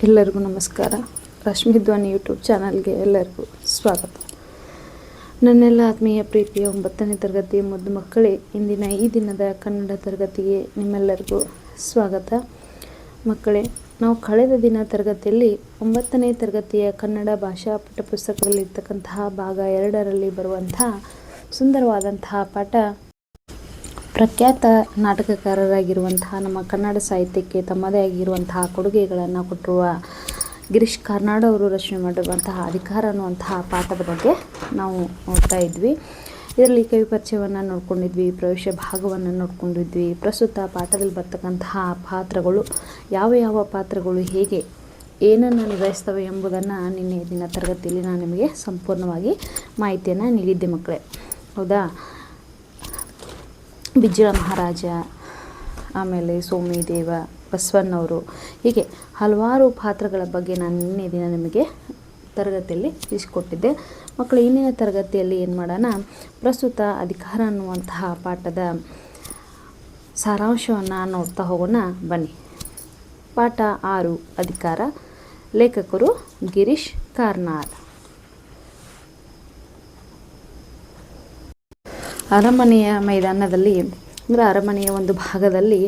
ಎಲ್ಲರಿಗೂ ನಮಸ್ಕಾರ. ರಶ್ಮಿ ಧ್ವನಿ ಯೂಟ್ಯೂಬ್ ಚಾನಲ್ಗೆ ಎಲ್ಲರಿಗೂ ಸ್ವಾಗತ. ನನ್ನೆಲ್ಲ ಆತ್ಮೀಯ ಪ್ರೀತಿಯ 9ನೇ ತರಗತಿಯ ಮುದ್ದು ಮಕ್ಕಳೇ, ಇಂದಿನ ಈ ದಿನದ ಕನ್ನಡ ತರಗತಿಗೆ ನಿಮ್ಮೆಲ್ಲರಿಗೂ ಸ್ವಾಗತ. ಮಕ್ಕಳೇ, ನಾವು ಕಳೆದ ದಿನ ತರಗತಿಯಲ್ಲಿ 9ನೇ ತರಗತಿಯ ಕನ್ನಡ ಭಾಷಾ ಪಠ್ಯಪುಸ್ತಕದಲ್ಲಿರ್ತಕ್ಕಂತಹ ಭಾಗ 2ರಲ್ಲಿ ಬರುವಂತಹ ಸುಂದರವಾದಂತಹ ಪಾಠ, ಪ್ರಖ್ಯಾತ ನಾಟಕಕಾರರಾಗಿರುವಂತಹ ನಮ್ಮ ಕನ್ನಡ ಸಾಹಿತ್ಯಕ್ಕೆ ತಮ್ಮದೇ ಆಗಿರುವಂತಹ ಕೊಡುಗೆಗಳನ್ನು ಕೊಟ್ಟಿರುವ ಗಿರೀಶ್ ಕಾರ್ನಾಡ್ ಅವರು ರಚನೆ ಮಾಡಿರುವಂತಹ ಅಧಿಕಾರ ಅನ್ನುವಂತಹ ಪಾಠದ ಬಗ್ಗೆ ನಾವು ನೋಡ್ತಾ ಇದ್ವಿ. ಇದರಲ್ಲಿ ಕವಿ ಪರಿಚಯವನ್ನು ನೋಡ್ಕೊಂಡಿದ್ವಿ, ಪ್ರವೇಶ ಭಾಗವನ್ನು ನೋಡ್ಕೊಂಡಿದ್ವಿ. ಪ್ರಸ್ತುತ ಪಾಠದಲ್ಲಿ ಬರ್ತಕ್ಕಂತಹ ಪಾತ್ರಗಳು ಯಾವ ಯಾವ ಪಾತ್ರಗಳು ಹೇಗೆ ಏನನ್ನು ನಿಭಾಯಿಸ್ತವೆ ಎಂಬುದನ್ನು ನಿನ್ನೆ ದಿನ ತರಗತಿಯಲ್ಲಿ ನಾನು ನಿಮಗೆ ಸಂಪೂರ್ಣವಾಗಿ ಮಾಹಿತಿಯನ್ನು ನೀಡಿದ್ದೆ ಮಕ್ಕಳೇ, ಹೌದಾ. ಬಿಜ್ಜಳ ಮಹಾರಾಜ, ಆಮೇಲೆ ಸೋಮಿದೇವ, ಬಸವಣ್ಣವರು, ಹೀಗೆ ಹಲವಾರು ಪಾತ್ರಗಳ ಬಗ್ಗೆ ನಾನು ನಿನ್ನೆ ದಿನ ನಿಮಗೆ ತರಗತಿಯಲ್ಲಿ ತಿಳಿಸಿಕೊಟ್ಟಿದ್ದೆ. ಮಕ್ಕಳು, ಇಂದಿನ ತರಗತಿಯಲ್ಲಿ ಏನು ಮಾಡೋಣ, ಪ್ರಸ್ತುತ ಅಧಿಕಾರ ಅನ್ನುವಂತಹ ಪಾಠದ ಸಾರಾಂಶವನ್ನು ನೋಡ್ತಾ ಹೋಗೋಣ ಬನ್ನಿ. ಪಾಠ 6 ಅಧಿಕಾರ. ಲೇಖಕರು ಗಿರೀಶ್ ಕಾರ್ನಾಡ್. ಅರಮನೆಯ ಮೈದಾನದಲ್ಲಿ ಅಂದರೆ ಅರಮನೆಯ ಒಂದು ಭಾಗದಲ್ಲಿ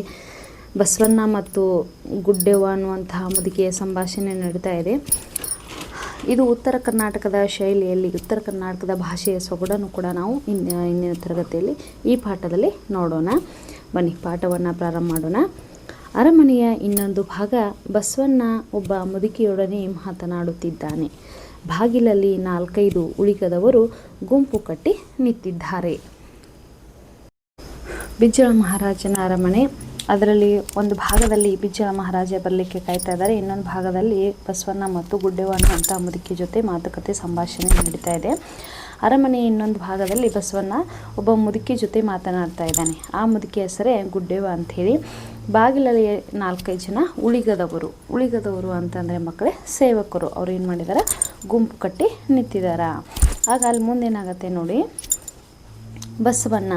ಬಸವಣ್ಣ ಮತ್ತು ಗುಡ್ಡೆವ್ವ ಅನ್ನುವಂತಹ ಮುದುಕಿಯ ಸಂಭಾಷಣೆ ನಡೀತಾ ಇದೆ. ಇದು ಉತ್ತರ ಕರ್ನಾಟಕದ ಶೈಲಿಯಲ್ಲಿ, ಉತ್ತರ ಕರ್ನಾಟಕದ ಭಾಷೆಯ ಸೊಗಡನ್ನು ಕೂಡ ನಾವು ಇಂದಿನ ತರಗತಿಯಲ್ಲಿ ಈ ಪಾಠದಲ್ಲಿ ನೋಡೋಣ. ಬನ್ನಿ ಪಾಠವನ್ನು ಪ್ರಾರಂಭ ಮಾಡೋಣ. ಅರಮನೆಯ ಇನ್ನೊಂದು ಭಾಗ. ಬಸವಣ್ಣ ಒಬ್ಬ ಮುದುಕಿಯೊಡನೆ ಮಾತನಾಡುತ್ತಿದ್ದಾನೆ. ಬಾಗಿಲಲ್ಲಿ 4-5 ಉಳಿಗದವರು ಗುಂಪು ಕಟ್ಟಿ ನಿಂತಿದ್ದಾರೆ. ಬಿಜ್ಜಳ ಮಹಾರಾಜನ ಅರಮನೆ. ಅದರಲ್ಲಿ ಒಂದು ಭಾಗದಲ್ಲಿ ಬಿಜ್ಜಳ ಮಹಾರಾಜ ಬರಲಿಕ್ಕೆ ಕಾಯ್ತಾ ಇದ್ದಾರೆ, ಇನ್ನೊಂದು ಭಾಗದಲ್ಲಿ ಬಸವಣ್ಣ ಮತ್ತು ಗುಡ್ಡೆವ್ವ ಅನ್ನುವಂಥ ಮುದುಕಿ ಜೊತೆ ಮಾತುಕತೆ ಸಂಭಾಷಣೆ ನಡೀತಾ ಇದೆ. ಅರಮನೆಯ ಇನ್ನೊಂದು ಭಾಗದಲ್ಲಿ ಬಸವಣ್ಣ ಒಬ್ಬ ಮುದುಕಿ ಜೊತೆ ಮಾತನಾಡ್ತಾ ಇದ್ದಾನೆ. ಆ ಮುದುಕಿ ಹೆಸರೇ ಗುಡ್ಡೆವ್ವ ಅಂಥೇಳಿ. ಬಾಗಿಲಲ್ಲಿ 4-5 ಜನ ಉಳಿಗದವರು ಅಂತಂದರೆ ಮಕ್ಕಳೇ ಸೇವಕರು. ಅವ್ರು ಏನು ಮಾಡಿದ್ದಾರೆ, ಗುಂಪು ಕಟ್ಟಿ ನಿಂತಿದ್ದಾರೆ. ಆಗ ಅಲ್ಲಿ ಮುಂದೇನಾಗತ್ತೆ ನೋಡಿ. ಬಸವಣ್ಣ,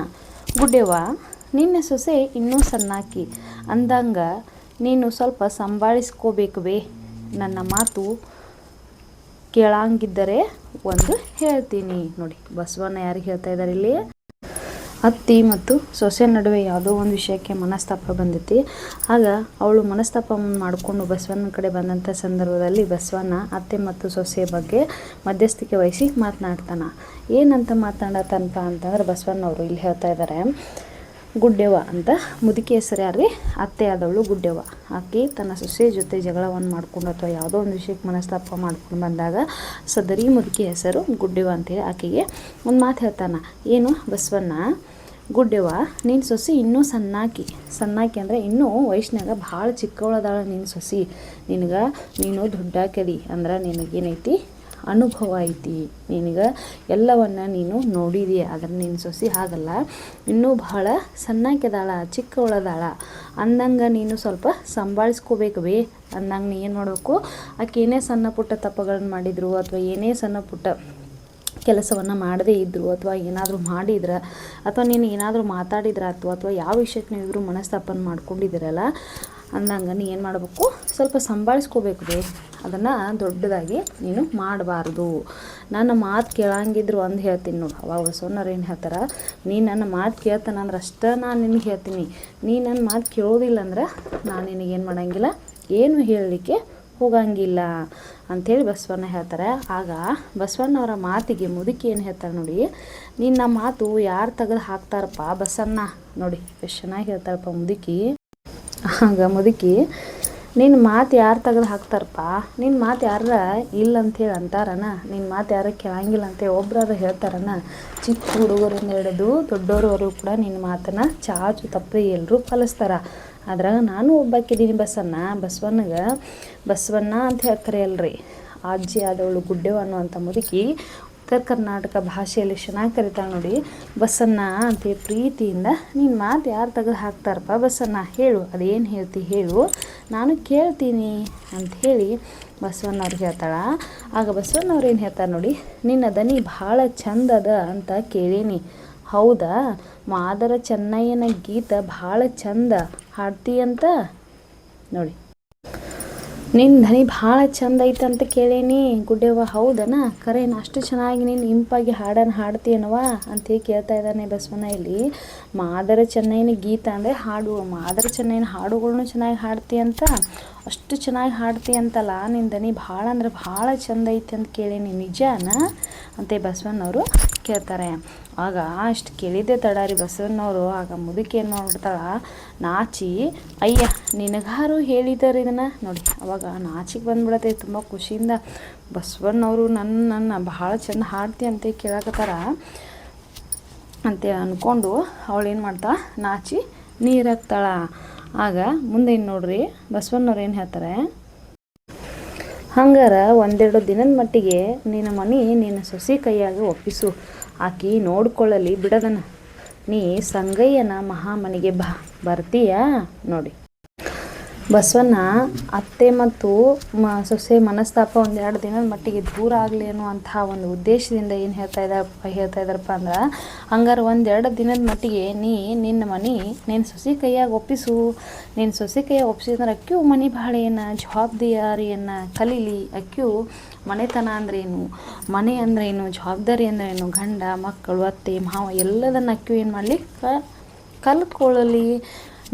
ಗುಡ್ಡೆವ್ವ, ನಿನ್ನ ಸೊಸೆ ಇನ್ನೂ ಸಣ್ಣಾಕಿ ಅಂದಂಗ ನೀನು ಸ್ವಲ್ಪ ಸಂಭಾಳಿಸ್ಕೋಬೇಕವೇ. ನನ್ನ ಮಾತು ಕೇಳಂಗಿದ್ದರೆ ಒಂದು ಹೇಳ್ತೀನಿ. ನೋಡಿ, ಬಸವಣ್ಣ ಯಾರಿಗೆ ಹೇಳ್ತಾ ಇದ್ದಾರೆ ಇಲ್ಲಿ, ಅತ್ತಿ ಮತ್ತು ಸೊಸೆ ನಡುವೆ ಯಾವುದೋ ಒಂದು ವಿಷಯಕ್ಕೆ ಮನಸ್ತಾಪ ಬಂದೈತಿ. ಆಗ ಅವಳು ಮನಸ್ತಾಪ ಮಾಡಿಕೊಂಡು ಬಸವಣ್ಣನ ಕಡೆ ಬಂದಂಥ ಸಂದರ್ಭದಲ್ಲಿ ಬಸವಣ್ಣ ಅತ್ತೆ ಮತ್ತು ಸೊಸೆಯ ಬಗ್ಗೆ ಮಧ್ಯಸ್ಥಿಕೆ ವಹಿಸಿ ಮಾತನಾಡ್ತಾನೆ. ಏನಂತ ಮಾತನಾಡತನಪ್ಪ ಅಂತಂದ್ರೆ ಬಸವಣ್ಣವರು ಇಲ್ಲಿ ಹೇಳ್ತಾ ಇದ್ದಾರೆ, ಗುಡ್ಡೆವ್ವ ಅಂತ ಮುದುಕಿ ಹೆಸರು ಯಾರ್ರಿ, ಅತ್ತೆ ಆದವಳು ಗುಡ್ಡೆವ್ವ. ಆಕೆ ತನ್ನ ಸೊಸೆ ಜೊತೆ ಜಗಳವನ್ನು ಮಾಡ್ಕೊಂಡು ಅಥವಾ ಯಾವುದೋ ಒಂದು ವಿಷಯಕ್ಕೆ ಮನಸ್ತಾಪ ಮಾಡ್ಕೊಂಡು ಬಂದಾಗ ಸದರಿ ಮುದುಕಿ ಹೆಸರು ಗುಡ್ಡೆವ್ವ ಅಂತೇಳಿ ಆಕೆಗೆ ಒಂದು ಮಾತು ಹೇಳ್ತಾನೆ. ಏನು, ಬಸವಣ್ಣ, ಗುಡ್ಡೆವ್ವ, ನೀನು ಸೊಸೆ ಇನ್ನೂ ಸಣ್ಣಾಕಿ ಅಂದರೆ ಇನ್ನೂ ವಯಸ್ಸಿನಾಗ ಭಾಳ ಚಿಕ್ಕವಳದಾಳ ನಿನ್ನ ಸೊಸೆ. ನೀನು ದೊಡ್ಡಾಕದಿ ಅಂದ್ರೆ ನಿನಗೇನೈತಿ, ಅನುಭವ ಐತಿ, ನಿನಗೆ ಎಲ್ಲವನ್ನು ನೀನು ನೋಡಿದೀಯ. ಆದರೆ ನಿನ್ನ ಸೊಸೆ ಹಾಗಲ್ಲ, ಇನ್ನೂ ಭಾಳ ಸಣ್ಣಾಕಿದಾಳ, ಚಿಕ್ಕವಳದಾಳ ಅಂದಂಗೆ ನೀನು ಸ್ವಲ್ಪ ಸಂಭಾಳಿಸ್ಕೋಬೇಕವೇ. ಅಂದಂಗೆ ನೀ ಏನು ಮಾಡಬೇಕು, ಆಕೆ ಏನೇ ಸಣ್ಣ ಪುಟ್ಟ ತಪ್ಪುಗಳನ್ನ ಮಾಡಿದ್ರು ಅಥವಾ ಏನೇ ಸಣ್ಣ ಪುಟ್ಟ ಕೆಲಸವನ್ನು ಮಾಡದೇ ಇದ್ದರು ಅಥವಾ ಏನಾದರೂ ಮಾಡಿದ್ರೆ ಅಥವಾ ನೀನು ಏನಾದರೂ ಮಾತಾಡಿದ್ರೆ ಅಥವಾ ಯಾವ ವಿಷಯಕ್ಕೆ ನೀವಿದ್ರು ಮನಸ್ತಾಪನ ಮಾಡ್ಕೊಂಡಿದ್ದೀರಲ್ಲ ಅಂದಂಗೆ ನೀ ಏನು ಮಾಡಬೇಕು, ಸ್ವಲ್ಪ ಸಂಭಾಳಿಸ್ಕೋಬೇಕು. ಅದನ್ನು ದೊಡ್ಡದಾಗಿ ನೀನು ಮಾಡಬಾರ್ದು. ನನ್ನ ಮಾತು ಕೇಳಂಗಿದ್ರು ಒಂದು ಹೇಳ್ತೀನಿ ನೋಡು. ಅವಾಗ ಬಸವಣ್ಣವ್ರು ಏನು ಹೇಳ್ತಾರೆ, ನೀ ನನ್ನ ಮಾತು ಕೇಳ್ತಾನೆ ಅಂದ್ರೆ ಅಷ್ಟೇ ನಾನು ನಿನಗೆ ಹೇಳ್ತೀನಿ. ನೀ ನನ್ನ ಮಾತು ಕೇಳೋದಿಲ್ಲ ಅಂದ್ರೆ ನಾನು ನಿನಗೇನು ಮಾಡೋಂಗಿಲ್ಲ, ಏನು ಹೇಳಲಿಕ್ಕೆ ಹೋಗಂಗಿಲ್ಲ ಅಂಥೇಳಿ ಬಸವಣ್ಣ ಹೇಳ್ತಾರೆ. ಆಗ ಬಸವಣ್ಣವರ ಮಾತಿಗೆ ಮುದುಕಿ ಏನು ಹೇಳ್ತಾರೆ ನೋಡಿ, ನಿನ್ನ ಮಾತು ಯಾರು ತೆಗೆದು ಹಾಕ್ತಾರಪ್ಪ ಬಸಣ್ಣ. ನೋಡಿ ಎಷ್ಟು ಚೆನ್ನಾಗಿ ಹೇಳ್ತಾರಪ್ಪ ಮುದುಕಿ. ಆಗ ಮುದುಕಿ, ನಿನ್ನ ಮಾತು ಯಾರು ತೆಗೆದು ಹಾಕ್ತಾರಪ್ಪ, ನಿನ್ನ ಮಾತು ಯಾರ ಇಲ್ಲ ಅಂಥೇಳಿ ಅಂತಾರನ, ನಿನ್ನ ಮಾತು ಯಾರು ಕೇಳಂಗಿಲ್ಲ ಅಂತೇಳಿ ಒಬ್ರಾರು ಹೇಳ್ತಾರನ. ಚಿಕ್ಕ ಹುಡುಗರಿಂದ ಹಿಡಿದು ದೊಡ್ಡೋರವರು ಕೂಡ ನಿನ್ನ ಮಾತನ್ನು ಚಾಚು ತಪ್ಪದೆ ಎಲ್ಲರೂ ಪಾಲಿಸ್ತಾರೆ. ಅದ್ರಾಗ ನಾನು ಒಬ್ಬಾಕಿದ್ದೀನಿ ಬಸವಣ್ಣಗೆ ಬಸವಣ್ಣ ಅಂತ ಹೇಳ್ತಾರೆ ಅಲ್ರಿ. ಅಜ್ಜಿ ಆದವಳು ಗುಡ್ಡೆವ್ವ ಅನ್ನುವಂಥ ಮುದುಕಿ ಉತ್ತರ ಕರ್ನಾಟಕ ಭಾಷೆಯಲ್ಲಿ ಚೆನ್ನಾಗಿ ಕರಿತಾಳೆ ನೋಡಿ, ಬಸಣ್ಣ ಅಂತೇಳಿ ಪ್ರೀತಿಯಿಂದ. ನಿನ್ನ ಮಾತು ಯಾರು ತೆಗೆದು ಹಾಕ್ತಾರಪ್ಪ ಬಸಣ್ಣ, ಹೇಳು, ಅದೇನು ಹೇಳ್ತಿ ಹೇಳು, ನಾನು ಕೇಳ್ತೀನಿ ಅಂಥೇಳಿ ಬಸವಣ್ಣವ್ರಿಗೆ ಹೇಳ್ತಾಳೆ. ಆಗ ಬಸವಣ್ಣವ್ರು ಏನು ಹೇಳ್ತಾರೆ ನೋಡಿ, ನಿನ್ನ ದನಿ ಭಾಳ ಚಂದದ ಅಂತ ಕೇಳೀನಿ. ಹೌದಾ, ಮಾದರ ಚೆನ್ನಯ್ಯನ ಗೀತ ಭಾಳ ಚಂದ ಹಾಡ್ತೀಯಂತ. ನೋಡಿ, ನಿನ್ನ ಧ್ವನಿ ಭಾಳ ಚಂದ ಐತೆ ಅಂತ ಕೇಳೀನಿ ಗುಡ್ಡೆವ್ವ, ಹೌದನ? ಕರೇನ ಅಷ್ಟು ಚೆನ್ನಾಗಿ ನೀನು ಇಂಪಾಗಿ ಹಾಡನ್ನು ಹಾಡ್ತೀಯನವ ಅಂತೇಳಿ ಕೇಳ್ತಾ ಇದ್ದಾನೆ ಬಸವಣ್ಣ. ಇಲ್ಲಿ ಮಾದರ ಚೆನ್ನೈನ ಗೀತ ಅಂದರೆ ಹಾಡು, ಮಾದರ ಚೆನ್ನೈನ ಹಾಡುಗಳ್ನು ಚೆನ್ನಾಗಿ ಹಾಡ್ತೀಯಂತ, ಅಷ್ಟು ಚೆನ್ನಾಗಿ ಹಾಡ್ತೀಯಂತಲ್ಲ, ನಿನ್ನ ಧ್ವನಿ ಭಾಳ ಅಂದ್ರೆ ಭಾಳ ಚಂದ ಐತೆ ಅಂತ ಕೇಳೀನಿ, ನಿಜಾನ ಅಂತ ಬಸವಣ್ಣವರು ಕೇಳ್ತಾರೆ. ಆಗ ಅಷ್ಟು ಕೇಳಿದ್ದೆ ತಡಾರಿ ಬಸವಣ್ಣವರು. ಆಗ ಮುದುಕಿ ಏನು ಮಾಡ್ಬಿಡ್ತಾಳ, ನಾಚಿ, ಅಯ್ಯ ನಿನಗಾರು ಹೇಳಿದ್ದಾರೆ ಇದನ್ನು ನೋಡಿ. ಅವಾಗ ನಾಚಿಗೆ ಬಂದ್ಬಿಡತ್ತೆ ತುಂಬ ಖುಷಿಯಿಂದ. ಬಸವಣ್ಣವರು ನನ್ನ ಭಾಳ ಚೆಂದ ಹಾಡ್ತಿ ಅಂತ ಕೇಳಕತ್ತಾರ ಅಂತ ಅಂದ್ಕೊಂಡು ಅವಳು ಏನು ಮಾಡ್ತಾಳೆ, ನಾಚಿ ನೀರು ಹಾಕ್ತಾಳ. ಆಗ ಮುಂದೆ ಏನು ನೋಡ್ರಿ, ಬಸವಣ್ಣವ್ರು ಏನು ಹೇಳ್ತಾರೆ, ಹಂಗಾರ ಒಂದೆರಡು ದಿನದ ಮಟ್ಟಿಗೆ ನಿನ್ನ ಮನೆ ನಿನ್ನ ಸೊಸೆ ಕೈಯಾಗ ಒಪ್ಪಿಸು, ಆಕಿ ನೋಡ್ಕೊಳ್ಳಲಿ ಬಿಡದನ, ನೀ ಸಂಗಯ್ಯನ ಮಹಾಮನಿಗೆ ಬರ್ತೀಯಾ ನೋಡಿ. ಬಸವಣ್ಣ ಅತ್ತೆ ಮತ್ತು ಸೊಸೆ ಮನಸ್ತಾಪ ಒಂದೆರಡು ದಿನದ ಮಟ್ಟಿಗೆ ದೂರ ಆಗಲಿ ಅನ್ನುವಂತಹ ಒಂದು ಉದ್ದೇಶದಿಂದ ಏನು ಹೇಳ್ತಾ ಇದ್ದಾರಪ್ಪ ಅಂದ್ರೆ, ಹಂಗಾರೆ ಒಂದೆರಡು ದಿನದ ಮಟ್ಟಿಗೆ ನಿನ್ನ ಮನೆ ನಿನ್ನ ಸೊಸೆ ಕೈಯಾಗ ಒಪ್ಪಿಸು. ನಿನ್ನ ಸೊಸೆ ಕೈಯಾಗ ಒಪ್ಪಿಸಿದ್ರೆ ಅಕ್ಕಿಯು ಮನೆ ಬಾಳೆಯನ್ನು ಜವಾಬ್ದಾರಿಯನ್ನು ಕಲೀಲಿ. ಅಕ್ಕಿಯು ಮನೆತನ ಅಂದ್ರೇನು, ಮನೆ ಅಂದ್ರೇನು, ಜವಾಬ್ದಾರಿ ಅಂದ್ರೇನು, ಗಂಡ ಮಕ್ಕಳು ಅತ್ತೆ ಮಾವ ಎಲ್ಲದನ್ನು ಅಕ್ಕಿಯು ಏನು ಮಾಡಲಿ, ಕಲ್ತ್ಕೊಳ್ಳಲಿ.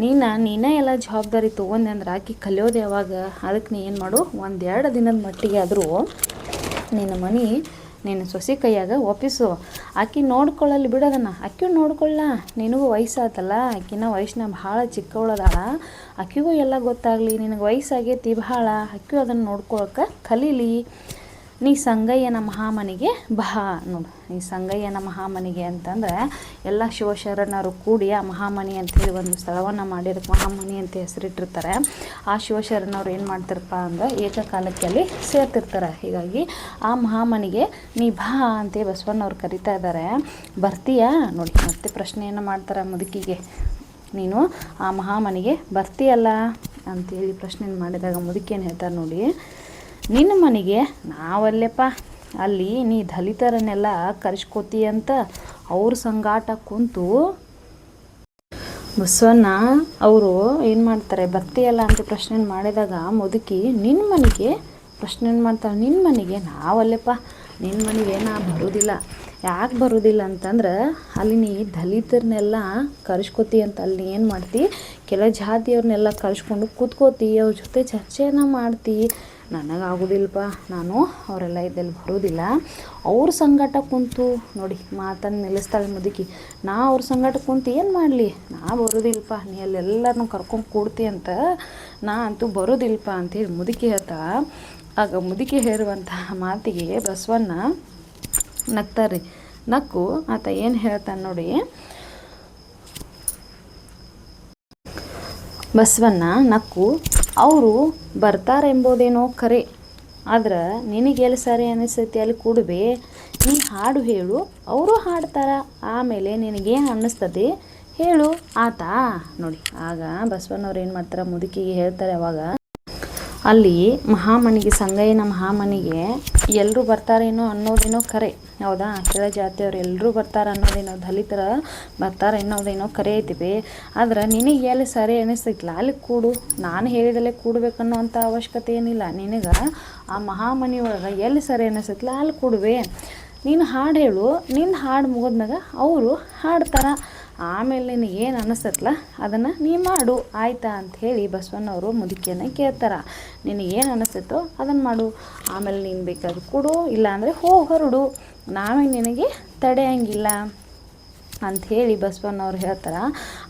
ನೀನೇ ಎಲ್ಲ ಜವಾಬ್ದಾರಿ ತೊಗೊಂಡೆ ಅಂದ್ರೆ ಆಕಿ ಕಲಿಯೋದು ಯಾವಾಗ? ಅದಕ್ಕೆ ನೀ ಏನು ಮಾಡು, ಒಂದೆರಡು ದಿನದ ಮಟ್ಟಿಗೆ ಆದರೂ ನಿನ್ನ ಮನೆ ನಿನ್ನ ಸೊಸೆ ಕೈಯಾಗ ಒಪ್ಪಿಸು, ಆಕಿ ನೋಡ್ಕೊಳ್ಳಲ್ಲಿ ಬಿಡೋದನ್ನು. ಅಕ್ಕಿಯೂ ನೋಡ್ಕೊಳ್ಳ, ನಿನಗೂ ವಯಸ್ಸಾತಲ್ಲ, ಆಕಿನ ವಯಸ್ಸಿನ ಭಾಳ ಚಿಕ್ಕವಳದಾಳ, ಆಕಿಗೂ ಎಲ್ಲ ಗೊತ್ತಾಗಲಿ. ನಿನಗೆ ವಯಸ್ಸಾಗೈತಿ ಭಾಳ, ಅಕ್ಕಿಯೂ ಅದನ್ನು ನೋಡ್ಕೊಳಕ್ಕೆ ಕಲೀಲಿ. ನೀ ಸಂಗಯ್ಯನ ಮಹಾಮನಿಗೆ ನೋಡು. ಈ ಸಂಗಯ್ಯನ ಮಹಾಮನಿಗೆ ಅಂತಂದರೆ ಎಲ್ಲ ಶಿವಶರಣರು ಕೂಡಿ ಆ ಮಹಾಮನಿ ಅಂಥೇಳಿ ಒಂದು ಸ್ಥಳವನ್ನು ಮಾಡಿರೋಕ್ಕೆ ಮಹಾಮನಿ ಅಂತ ಹೆಸರಿಟ್ಟಿರ್ತಾರೆ. ಆ ಶಿವಶರಣವ್ರು ಏನು ಮಾಡ್ತಾರಪ್ಪ ಅಂದ್ರೆ ಏಕಕಾಲಕ್ಕೆ ಅಲ್ಲಿ ಸೇರ್ತಿರ್ತಾರೆ. ಹೀಗಾಗಿ ಆ ಮಹಾಮನಿಗೆ ನೀ ಅಂತೇಳಿ ಬಸವಣ್ಣವ್ರು ಕರಿತಾ ಇದ್ದಾರೆ. ಬರ್ತೀಯಾ ನೋಡಿ. ಮತ್ತೆ ಪ್ರಶ್ನೆಯನ್ನು ಮಾಡ್ತಾರೆ ಮುದುಕಿಗೆ, ನೀನು ಆ ಮಹಾಮನಿಗೆ ಬರ್ತೀಯಲ್ಲ ಅಂತೇಳಿ ಪ್ರಶ್ನೆ ಮಾಡಿದಾಗ ಮುದುಕಿ ಏನು ಹೇಳ್ತಾರೆ ನೋಡಿ, ನಿನ್ನ ಮನೆಗೆ ನಾವಲ್ಲೆಪ್ಪ, ಅಲ್ಲಿ ನೀ ದಲಿತರನ್ನೆಲ್ಲ ಕರೆಸ್ಕೋತೀಯಂತ ಅವ್ರ ಸಂಗಾಟ ಕುಂತು ಬಸವಣ್ಣ ಅವರು ಏನು ಮಾಡ್ತಾರೆ, ಬರ್ತೀಯಲ್ಲ ಅಂತ ಪ್ರಶ್ನೆ ಮಾಡಿದಾಗ ಮುದುಕಿ ನಿನ್ನ ಮನೆಗೆ ಪ್ರಶ್ನೆ ಮಾಡ್ತಾಳೆ. ನಿನ್ನ ಮನೆಗೆ ನಾವಲ್ಲೆಪ್ಪ, ನಿನ್ನ ಮನೆಗೆ ನಾ ಬರೋದಿಲ್ಲ. ಯಾಕೆ ಬರೋದಿಲ್ಲ ಅಂತಂದ್ರೆ ಅಲ್ಲಿ ನೀ ದಲಿತರನ್ನೆಲ್ಲ ಕರೆಸ್ಕೋತಿ ಅಂತ, ಅಲ್ಲಿ ಏನು ಮಾಡ್ತಿ, ಕೆಲ ಜಾತಿಯವ್ರನ್ನೆಲ್ಲ ಕರೆಸ್ಕೊಂಡು ಕೂತ್ಕೋತಿ, ಅವ್ರ ಜೊತೆ ಚರ್ಚೆಯನ್ನು ಮಾಡ್ತಿ. ನನಗಾಗೋದಿಲ್ಲಪ್ಪ, ನಾನು ಅವರೆಲ್ಲ ಇದ್ದಲ್ಲಿ ಬರೋದಿಲ್ಲ. ಅವ್ರ ಸಂಗಾಟ ಕುಂತು ನೋಡಿ ಮಾತನ್ನು ನಿಲ್ಲಿಸ್ತಾಳೆ ಮುದುಕಿ. ನಾ ಅವ್ರ ಸಂಗಾಟ ಕುಂತು ಏನು ಮಾಡಲಿ, ನಾ ಬರೋದಿಲ್ಲಪ್ಪ, ನೀ ಅಲ್ಲೆಲ್ಲರನ್ನೂ ಕರ್ಕೊಂಡು ಕೂಡ್ತಿ ಅಂತ, ನಾ ಅಂತೂ ಬರೋದಿಲ್ಲಪ್ಪ ಅಂತೇಳಿ ಮುದುಕಿ ಹೇಳ್ತಾ. ಆಗ ಮುದುಕಿ ಹೇರುವಂತಹ ಮಾತಿಗೆ ಬಸವಣ್ಣ ನಗ್ತಾರೆ. ನಕ್ಕು ಆತ ಏನು ಹೇಳ್ತಾನೆ ನೋಡಿ, ಬಸವಣ್ಣ ನಕ್ಕು, ಅವರು ಬರ್ತಾರೆಂಬುದೇನೋ ಖರೆ, ಆದ್ರೆ ನಿನಗೆಲ್ಲಿ ಸರಿ ಅನಿಸ್ತೈತಿ ಅಲ್ಲಿ ಕೂಡಬೇ, ನೀ ಹಾಡು ಹೇಳು, ಅವರು ಹಾಡ್ತಾರ, ಆಮೇಲೆ ನಿನಗೇನು ಅನ್ನಿಸ್ತದೆ ಹೇಳು ಆತಾ ನೋಡಿ. ಆಗ ಬಸವಣ್ಣವ್ರು ಏನು ಮಾಡ್ತಾರೆ, ಮುದುಕಿಗೆ ಹೇಳ್ತಾರೆ. ಅವಾಗ ಅಲ್ಲಿ ಮಹಾಮನಿಗೆ, ಸಂಗಯ್ಯನ ಮಹಾಮನಿಗೆ ಎಲ್ಲರೂ ಬರ್ತಾರೇನೋ ಅನ್ನೋದೇನೋ ಖರೆ, ಹೌದಾ? ಕೆಳ ಜಾತಿಯವ್ರು ಎಲ್ಲರೂ ಬರ್ತಾರೆ ಅನ್ನೋದೇನೋ, ದಲಿತರ ಬರ್ತಾರೆ ಅನ್ನೋದೇನೋ ಖರೆ ಐತಿವಿ. ಆದ್ರೆ ನಿನಗೆ ಎಲ್ಲಿ ಸರಿ ಅನಿಸ್ತೈತಿಲ್ಲ ಅಲ್ಲಿ ಕೂಡು, ನಾನು ಹೇಳಿದಲ್ಲೇ ಕೂಡಬೇಕನ್ನೋವಂಥ ಅವಶ್ಯಕತೆ ಏನಿಲ್ಲ. ನಿನಗೆ ಆ ಮಹಾಮನಿ ಒಳಗೆ ಎಲ್ಲಿ ಸರಿ ಅನಿಸ್ತೈತಿಲ್ಲ ಅಲ್ಲಿ ಕೂಡುವೆ. ನೀನು ಹಾಡು ಹೇಳು, ನಿನ್ನ ಹಾಡು ಮುಗಿದ್ಮ್ಯಾಗ ಅವರು ಹಾಡ್ತಾರೆ, ಆಮೇಲೆ ನಿನಗೆ ಏನು ಅನ್ನಿಸ್ತೈತಲ್ಲ ಅದನ್ನು ನೀ ಮಾಡು ಆಯಿತಾ ಅಂಥೇಳಿ ಬಸವಣ್ಣವರು ಮುದುಕಿಯನ್ನು ಕೇಳ್ತಾರೆ. ನಿನಗೇನು ಅನ್ನಿಸ್ತೈತೋ ಅದನ್ನು ಮಾಡು, ಆಮೇಲೆ ನೀನು ಬೇಕಾದ್ರೆ ಕೊಡು, ಇಲ್ಲಾಂದರೆ ಹೋಗಿ ಹೊರಡು, ನಾವೇ ನಿನಗೆ ತಡೆಯಂಗಿಲ್ಲ ಅಂಥೇಳಿ ಬಸವಣ್ಣವ್ರು ಹೇಳ್ತಾರೆ.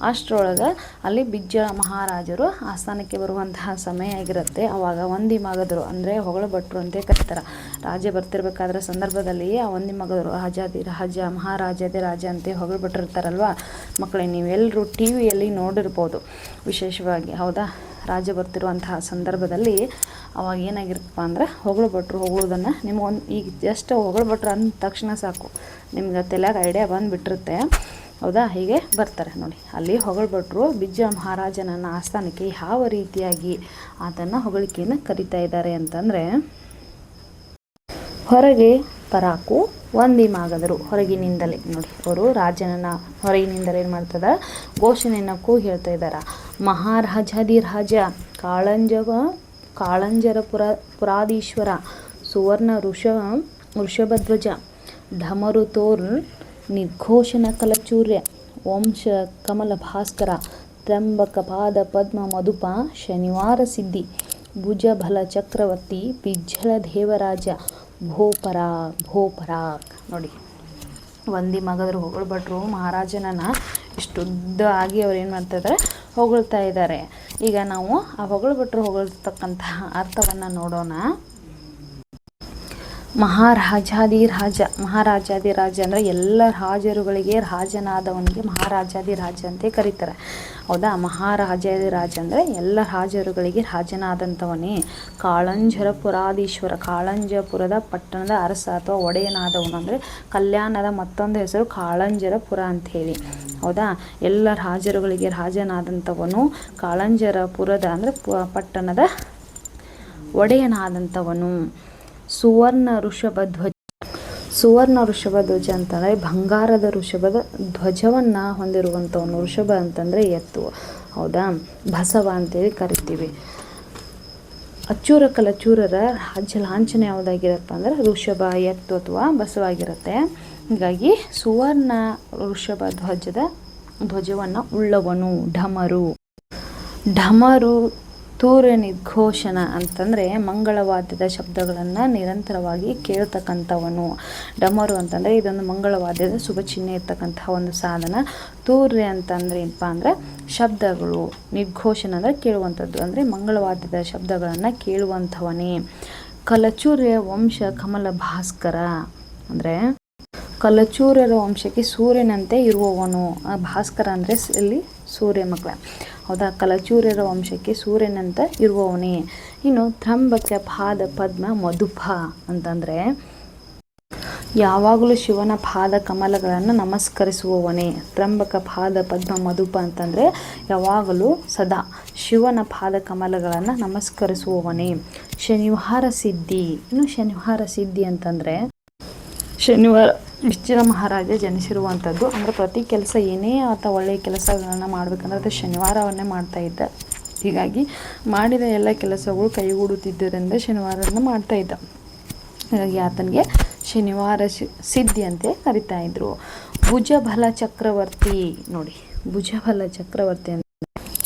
ಅಷ್ಟರೊಳಗೆ ಅಲ್ಲಿ ಬಿಜ್ಜಳ ಮಹಾರಾಜರು ಆಸ್ಥಾನಕ್ಕೆ ಬರುವಂತಹ ಸಮಯ ಆಗಿರುತ್ತೆ. ಆವಾಗ ವಂದಿ ಮಗದರು ಅಂದರೆ ಹೊಗಳು ಭಟ್ರು ಅಂತ ಕರೀತಾರೆ. ರಾಜ ಬರ್ತಿರ್ಬೇಕಾದ್ರೆ ಸಂದರ್ಭದಲ್ಲಿ ಆ ವಂದಿ ಮಗದರು ರಾಜಾದಿ ರಾಜ ಮಹಾರಾಜಾದಿ ರಾಜ ಅಂತ ಹೊಗಳು ಭಟ್ರು ಇರ್ತಾರಲ್ವ ಮಕ್ಕಳೇ, ನೀವೆಲ್ಲರೂ ಟಿ ವಿಯಲ್ಲಿ ನೋಡಿರ್ಬೋದು ವಿಶೇಷವಾಗಿ, ಹೌದಾ? ರಾಜ ಬರ್ತಿರುವಂತಹ ಸಂದರ್ಭದಲ್ಲಿ ಅವಾಗ ಏನಾಗಿರುತ್ತಪ್ಪ ಅಂದ್ರೆ ಹೊಗಳು ಭಟ್ರು ಹೋಗೋದನ್ನು ನಿಮಗೊಂದು ಈಗ ಜಸ್ಟ್ ಹೊಗಳು ಭಟ್ರು ಅಂದ ತಕ್ಷಣ ಸಾಕು ನಿಮ್ಗೆ ತಲೆಯಾಗ ಐಡಿಯಾ ಬಂದುಬಿಟ್ಟಿರುತ್ತೆ, ಹೌದಾ? ಹೀಗೆ ಬರ್ತಾರೆ ನೋಡಿ. ಅಲ್ಲಿ ಹೊಗಳು ಭಟ್ರು ಬಿಜ್ಜಳ ಮಹಾರಾಜನನ್ನ ಆಸ್ಥಾನಕ್ಕೆ ಯಾವ ರೀತಿಯಾಗಿ ಆತನ ಹೊಗಳಿಕೆಯನ್ನು ಕರೀತಾ ಇದ್ದಾರೆ ಅಂತಂದರೆ, ಹೊರಗೆ ಪರಾಕು ವಂದಿ ಮಾಗದರು, ಹೊರಗಿನಿಂದಲೇ ನೋಡಿ ಅವರು ರಾಜನನ್ನು ಹೊರಗಿನಿಂದಲೇ ಏನು ಮಾಡ್ತದ ಘೋಷಣೆಯನ್ನು ಕೂಗಿ ಹೇಳ್ತಾ ಇದ್ದಾರೆ. ಮಹಾರಾಜಾದಿ ರಾಜ ಪುರಾದೀಶ್ವರ ಸುವರ್ಣ ವೃಷಭಧ್ವಜ ಢಮರುತೋರ್ ನಿರ್ಘೋಷಣ ಕಲಚೂರ್ಯ ವಂಶ ಕಮಲ ಭಾಸ್ಕರ ತ್ರ್ಯಂಬಕ ಪಾದ ಪದ್ಮ ಮಧುಪ ಶನಿವಾರ ಸಿದ್ಧಿ ಭುಜಬಲ ಚಕ್ರವರ್ತಿ ಬಿಜ್ಜಳ ದೇವರಾಜ ಭೋಪರಾಗ್ ನೋಡಿ. ವಂದಿ ಮಗದರು ಹೊಗಳ್ಭಟ್ರು ಮಹಾರಾಜನನ್ನ ಇಷ್ಟುದ್ದ ಆಗಿ ಅವ್ರು ಏನು ಮಾಡ್ತಾ ಇದ್ದಾರೆ, ಹೊಗಳ್ತಾ ಇದ್ದಾರೆ. ಈಗ ನಾವು ಆ ಹೊಗಳ್ಭಟ್ರು ಹೊಗಳ್ತಕ್ಕಂತಹ ಅರ್ಥವನ್ನು ನೋಡೋಣ. ಮಹಾರಾಜಾದಿರಾಜ ಅಂದರೆ ಎಲ್ಲ ರಾಜರುಗಳಿಗೆ ರಾಜನಾದವನಿಗೆ ಮಹಾರಾಜಾದಿರಾಜ ಅಂತ ಕರೀತಾರೆ. ಹೌದಾ? ಮಹಾರಾಜಾದಿರಾಜ ಅಂದರೆ ಎಲ್ಲ ರಾಜರುಗಳಿಗೆ ರಾಜನಾದಂಥವನೇ. ಕಾಳಂಜರ ಪುರಾದೀಶ್ವರ, ಕಾಳಂಜಪುರದ ಪಟ್ಟಣದ ಅರಸ ಅಥವಾ ಒಡೆಯನಾದವನು. ಅಂದರೆ ಕಲ್ಯಾಣದ ಮತ್ತೊಂದು ಹೆಸರು ಕಾಳಂಜರಪುರ ಅಂಥೇಳಿ. ಹೌದಾ? ಎಲ್ಲ ರಾಜರುಗಳಿಗೆ ರಾಜನಾದಂಥವನು ಕಾಳಂಜರಪುರದ ಅಂದರೆ ಪಟ್ಟಣದ ಒಡೆಯನಾದಂಥವನು. ಸುವರ್ಣ ವೃಷಭಧ್ವಜ ಅಂತಂದರೆ ಬಂಗಾರದ ವೃಷಭದ ಧ್ವಜವನ್ನು ಹೊಂದಿರುವಂಥವನು. ವೃಷಭ ಅಂತಂದರೆ ಎತ್ತು. ಹೌದಾ? ಬಸವ ಅಂತೇಳಿ ಕರಿತೀವಿ. ಅಚ್ಚೂರ ಕಲಚೂರರ ರಾಜ್ಯ ಲಾಂಛನ ಯಾವುದಾಗಿರಪ್ಪ ಅಂದರೆ ವೃಷಭ, ಎತ್ತು ಅಥವಾ ಬಸವಾಗಿರುತ್ತೆ. ಹೀಗಾಗಿ ಸುವರ್ಣ ವೃಷಭ ಧ್ವಜವನ್ನು ಉಳ್ಳವನು. ಢಮರು ತೂರ ನಿರ್ಘೋಷಣ ಅಂತಂದರೆ ಮಂಗಳವಾದ್ಯದ ಶಬ್ದಗಳನ್ನು ನಿರಂತರವಾಗಿ ಕೇಳ್ತಕ್ಕಂಥವನು. ಡಮರು ಅಂತಂದರೆ ಇದೊಂದು ಮಂಗಳವಾದ್ಯದ ಶುಭ ಚಿಹ್ನೆ ಇರ್ತಕ್ಕಂತಹ ಒಂದು ಸಾಧನ. ತೂರ್ಯ ಅಂತಂದರೆ ಏನಪ್ಪ ಅಂದರೆ ಶಬ್ದಗಳು. ನಿರ್ಘೋಷಣ ಅಂದರೆ ಕೇಳುವಂಥದ್ದು, ಅಂದರೆ ಮಂಗಳವಾದ್ಯದ ಶಬ್ದಗಳನ್ನು ಕೇಳುವಂಥವನೇ. ಕಲಚೂರ್ಯ ವಂಶ ಕಮಲ ಭಾಸ್ಕರ ಅಂದರೆ ಕಲಚೂರ್ಯರ ವಂಶಕ್ಕೆ ಸೂರ್ಯನಂತೆ ಇರುವವನು. ಭಾಸ್ಕರ ಅಂದರೆ ಇಲ್ಲಿ ಸೂರ್ಯ ಮಕ್ಕಳ. ಹೌದಾ? ಕಲಚೂರ್ಯರ ವಂಶಕ್ಕೆ ಸೂರ್ಯನಂತ ಇರುವವನೇ. ಇನ್ನು ತ್ರ್ಯಂಬಕ ಪಾದ ಪದ್ಮ ಮಧುಪ ಅಂತಂದರೆ ಯಾವಾಗಲೂ ಶಿವನ ಪಾದ ಕಮಲಗಳನ್ನು ನಮಸ್ಕರಿಸುವವನೇ. ತ್ರ್ಯಂಬಕ ಪಾದ ಪದ್ಮ ಮಧುಪ ಅಂತಂದರೆ ಯಾವಾಗಲೂ ಸದಾ ಶಿವನ ಪಾದ ಕಮಲಗಳನ್ನು ನಮಸ್ಕರಿಸುವವನೇ. ಶನಿವಾರ ಸಿದ್ಧಿ. ಇನ್ನು ಶನಿವಾರ ಸಿದ್ಧಿ ಅಂತಂದರೆ ಶನಿವಾರ ಬಿಜ್ಜಳ ಮಹಾರಾಜ ಜನಿಸಿರುವಂಥದ್ದು. ಅಂದರೆ ಪ್ರತಿ ಕೆಲಸ ಏನೇ ಆತ ಒಳ್ಳೆಯ ಕೆಲಸಗಳನ್ನು ಮಾಡಬೇಕಂದ್ರೆ ಅದು ಶನಿವಾರವನ್ನೇ ಮಾಡ್ತಾ ಇದ್ದ. ಹೀಗಾಗಿ ಮಾಡಿದ ಎಲ್ಲ ಕೆಲಸಗಳು ಕೈಗೂಡುತ್ತಿದ್ದರಿಂದ ಶನಿವಾರವನ್ನು ಮಾಡ್ತಾ ಇದ್ದ. ಹಾಗಾಗಿ ಆತನಿಗೆ ಶನಿವಾರ ಸಿದ್ಧಿ ಅಂತ ಕರಿತಾ ಇದ್ರು. ಭುಜಬಲ ಚಕ್ರವರ್ತಿ ನೋಡಿ. ಭುಜಬಲ ಚಕ್ರವರ್ತಿ ಅಂದರೆ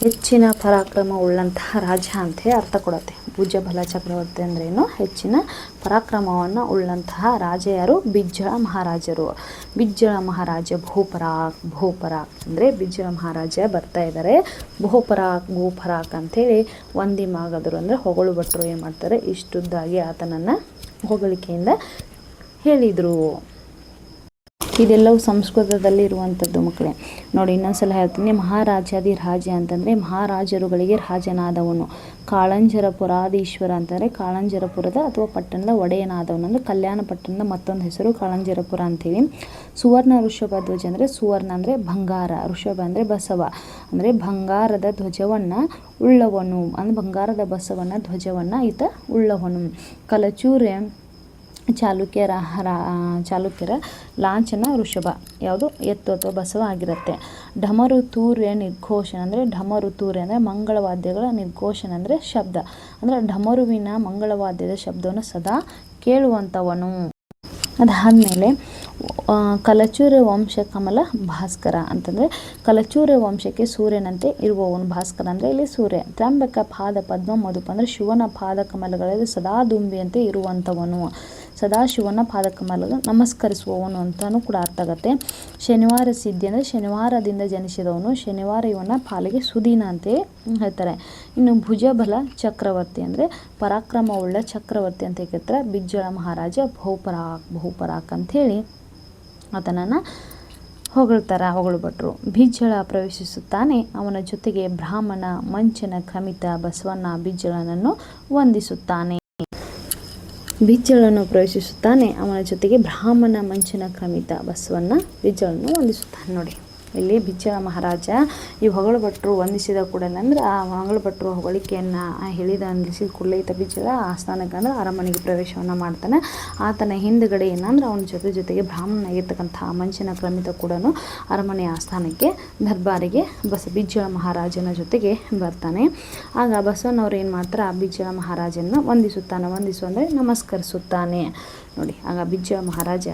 ಹೆಚ್ಚಿನ ಪರಾಕ್ರಮ ಉಳ್ಳಂತಹ ರಾಜ ಅಂತ ಅರ್ಥ ಕೊಡುತ್ತೆ. ಭುಜಬಲ ಚಕ್ರವರ್ತಿ ಅಂದ್ರೇನು? ಹೆಚ್ಚಿನ ಪರಾಕ್ರಮವನ್ನು ಉಳ್ಳಂತಹ ರಾಜ ಯಾರು? ಬಿಜ್ಜಳ ಮಹಾರಾಜರು. ಬಿಜ್ಜಳ ಮಹಾರಾಜ ಭೋಪರಾಕ್ ಅಂದರೆ ಬಿಜ್ಜಳ ಮಹಾರಾಜ ಬರ್ತಾ ಇದ್ದಾರೆ. ಭೋಪರಾಕ್ ಅಂಥೇಳಿ ವಂದಿ ಮಾಗದರು ಅಂದರೆ ಹೊಗಳು ಭಟ್ರು ಏನು ಮಾಡ್ತಾರೆ, ಇಷ್ಟುದ್ದಾಗಿ ಆತನನ್ನು ಹೊಗಳಿಕೆಯಿಂದ ಹೇಳಿದರು. ಇದೆಲ್ಲವೂ ಸಂಸ್ಕೃತದಲ್ಲಿ ಇರುವಂಥದ್ದು ಮಕ್ಕಳೇ. ನೋಡಿ ಇನ್ನೊಂದ್ಸಲ ಹೇಳ್ತೀನಿ. ಮಹಾರಾಜಾದಿರಾಜ ಅಂತಂದರೆ ಮಹಾರಾಜರುಗಳಿಗೆ ರಾಜನಾದವನು. ಕಾಳಂಜರ ಪುರಾದೀಶ್ವರ ಅಂತಂದರೆ ಕಾಳಂಜರಪುರದ ಅಥವಾ ಪಟ್ಟಣದ ಒಡೆಯನಾದವನು. ಅಂದರೆ ಕಲ್ಯಾಣ ಪಟ್ಟಣದ ಮತ್ತೊಂದು ಹೆಸರು ಕಾಳಂಜರಪುರ ಅಂತೇಳಿ. ಸುವರ್ಣ ವೃಷಭಧ್ವಜ ಅಂದರೆ ಸುವರ್ಣ ಅಂದರೆ ಬಂಗಾರ, ವೃಷಭ ಅಂದರೆ ಬಸವ ಅಂದರೆ ಬಂಗಾರದ ಧ್ವಜವನ್ನು ಉಳ್ಳವನು. ಅಂದರೆ ಬಂಗಾರದ ಬಸವನ ಧ್ವಜವನ್ನು ಈತ ಉಳ್ಳವನು. ಕಲಚೂರ್ಯ ಚಾಲುಕ್ಯರ ಲಾಂಛನ ವೃಷಭ ಯಾವುದು? ಎತ್ತು ಅಥವಾ ಬಸವ ಆಗಿರುತ್ತೆ. ಢಮರುತೂರ್ಯ ನಿರ್ಘೋಷಣ ಅಂದರೆ ಢಮರುತೂರ್ಯ ಅಂದರೆ ಮಂಗಳವಾದ್ಯಗಳ ನಿರ್ಘೋಷಣ ಅಂದರೆ ಶಬ್ದ. ಅಂದರೆ ಢಮರುವಿನ ಮಂಗಳವಾದ್ಯದ ಶಬ್ದವನ್ನು ಸದಾ ಕೇಳುವಂಥವನು. ಅದಾದಮೇಲೆ ಕಲಚೂರ್ಯ ವಂಶ ಕಮಲ ಭಾಸ್ಕರ ಅಂತಂದರೆ ಕಲಚೂರ್ಯ ವಂಶಕ್ಕೆ ಸೂರ್ಯನಂತೆ ಇರುವವನು. ಭಾಸ್ಕರ ಅಂದರೆ ಇಲ್ಲಿ ಸೂರ್ಯ. ತ್ರ್ಯಂಬಕ ಪಾದ ಪದ್ಮ ಮಧುಪ ಅಂದರೆ ಶಿವನ ಪಾದ ಕಮಲಗಳಲ್ಲಿ ಸದಾ ದುಂಬಿಯಂತೆ ಇರುವಂಥವನು. ಸದಾ ಶಿವನ ಪಾದ ಕಮಲಗಳು ನಮಸ್ಕರಿಸುವವನು ಅಂತಲೂ ಕೂಡ ಅರ್ಥ ಆಗುತ್ತೆ. ಶನಿವಾರ ಸಿದ್ಧಿ ಅಂದರೆ ಶನಿವಾರದಿಂದ ಜನಿಸಿದವನು. ಶನಿವಾರ ಇವನ ಪಾಲಿಗೆ ಸುದಿನ ಅಂತೇ ಹೇಳ್ತಾರೆ. ಇನ್ನು ಭುಜಬಲ ಚಕ್ರವರ್ತಿ ಅಂದರೆ ಪರಾಕ್ರಮವುಳ್ಳ ಚಕ್ರವರ್ತಿ ಅಂತ ಹೇಳ್ತಾರೆ. ಬಿಜ್ಜಳ ಮಹಾರಾಜ ಭೋಪರಾಕ್ ಅಂಥೇಳಿ ಆತನನ್ನು ಹೊಗಳು ಭಟ್ರು. ಬಿಜ್ಜಳ ಪ್ರವೇಶಿಸುತ್ತಾನೆ. ಅವನ ಜೊತೆಗೆ ಬ್ರಾಹ್ಮಣ ಮಂಚನ ಕ್ರಮಿತ ಬಸವಣ್ಣ ಬಿಜ್ಜಳನನ್ನು ವಂದಿಸುತ್ತಾನೆ. ಬಿಜ್ಜಳನ್ನು ಪ್ರವೇಶಿಸುತ್ತಾನೆ. ಅವನ ಜೊತೆಗೆ ಬ್ರಾಹ್ಮಣ ಮಂಚನ ಕ್ರಮಿತ ಬಸವಣ್ಣ ಬಿಜ್ಜಳನ್ನು ವಂದಿಸುತ್ತಾನೆ. ನೋಡಿ ಇಲ್ಲಿ ಬಿಜ್ಜಳ ಮಹಾರಾಜ ಈ ಹೊಗಳು ಭಟ್ರು ವಂದಿಸಿದ ಕೂಡಲೇ ಅಂದ್ರೆ ಆ ಹೊಗಳು ಭಟ್ರು ಹೊಗಳಿಕೆಯನ್ನು ಹೇಳಿದ ನಿಲ್ಲಿಸಿದ ಕೂಡಲೇ ಈತ ಬಿಜ್ಜಳ ಆಸ್ಥಾನಕ್ಕೆ ಅಂದ್ರೆ ಅರಮನೆಗೆ ಪ್ರವೇಶವನ್ನು ಮಾಡ್ತಾನೆ. ಆತನ ಹಿಂದುಗಡೆ ಏನಂದ್ರೆ ಅವನ ಜೊತೆಗೆ ಬ್ರಾಹ್ಮಣನಾಗಿರ್ತಕ್ಕಂಥ ಮಂಚಿನ ಕ್ರಮಿತ ಕೂಡ ಅರಮನೆಯ ಆಸ್ಥಾನಕ್ಕೆ ದರ್ಬಾರಿಗೆ ಬಿಜ್ಜಳ ಮಹಾರಾಜನ ಜೊತೆಗೆ ಬರ್ತಾನೆ. ಆಗ ಬಸವಣ್ಣವ್ರು ಏನು ಮಾಡ್ತಾರೆ, ಆ ಬಿಜ್ಜಳ ಮಹಾರಾಜನ ವಂದಿಸು ಅಂದರೆ ನಮಸ್ಕರಿಸುತ್ತಾನೆ ನೋಡಿ. ಆಗ ಬಿಜ್ಜಳ ಮಹಾರಾಜ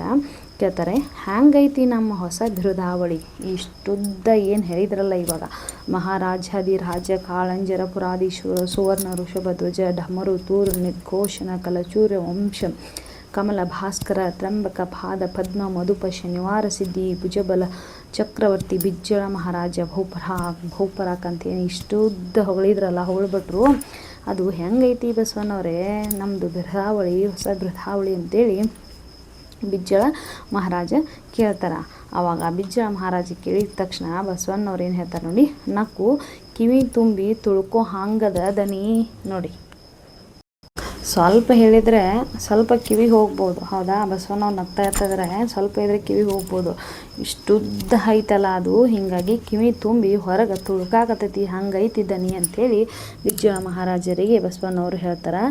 ಕೇಳ್ತಾರೆ, ಹ್ಯಾಂಗೈತಿ ನಮ್ಮ ಹೊಸ ಬಿರುದಾವಳಿ? ಇಷ್ಟುದ್ದ ಏನು ಹೇಳಿದ್ರಲ್ಲ ಇವಾಗ, ಮಹಾರಾಜಾಧಿರಾಜ ಕಾಳಂಜರ ಪುರಾಧೀಶ್ವರ ಸುವರ್ಣ ಋಷಭಧ್ವಜ ಢಮರು ತೂರು ನಿರ್ಘೋಷಣ ಕಲಚೂರ ವಂಶ ಕಮಲ ಭಾಸ್ಕರ ತ್ರಂಬಕ ಪಾದ ಪದ್ಮ ಮಧುಪ ಶನಿವಾರ ಸಿದ್ಧಿ ಭುಜಬಲ ಚಕ್ರವರ್ತಿ ಬಿಜ್ಜಳ ಮಹಾರಾಜ ಭೂಪರಾಕ್ ಅಂತೇನು ಇಷ್ಟುದ್ದ ಹೊಗಳಿದ್ರಲ್ಲ ಹೊಗಳ್ಬಿಟ್ರು. ಅದು ಹೆಂಗೈತಿ ಬಸವಣ್ಣವರೇ ನಮ್ಮದು ಬಿರುದಾವಳಿ, ಹೊಸ ಬಿರುದಾವಳಿ ಅಂತೇಳಿ ಬಿಜ್ಜಳ ಮಹಾರಾಜ ಕೇಳ್ತಾರೆ. ಆವಾಗ ಬಿಜ್ಜಳ ಮಹಾರಾಜ ಕೇಳಿದ ತಕ್ಷಣ ಬಸವಣ್ಣವ್ರು ಏನು ಹೇಳ್ತಾರೆ ನೋಡಿ, ನಕ್ಕು ಕಿವಿ ತುಂಬಿ ತುಳ್ಕೋ ಹಾಂಗದ ದನಿ ನೋಡಿ. ಸ್ವಲ್ಪ ಹೇಳಿದರೆ ಸ್ವಲ್ಪ ಕಿವಿಗೆ ಹೋಗ್ಬೋದು, ಹೌದಾ? ಬಸವಣ್ಣವ್ರು ನಗ್ತಾ ಇರ್ತಿದ್ರೆ ಸ್ವಲ್ಪ ಇದ್ರೆ ಕಿವಿಗೆ ಹೋಗ್ಬೋದು. ಇಷ್ಟುದ್ದ ಐತಲ್ಲ ಅದು, ಹೀಗಾಗಿ ಕಿವಿ ತುಂಬಿ ಹೊರಗೆ ತುಳ್ಕಾಕತ್ತೈತಿ, ಹಂಗೈತಿ ದನಿ ಅಂಥೇಳಿ ಬಿಜ್ಜಳ ಮಹಾರಾಜರಿಗೆ ಬಸವಣ್ಣವರು ಹೇಳ್ತಾರೆ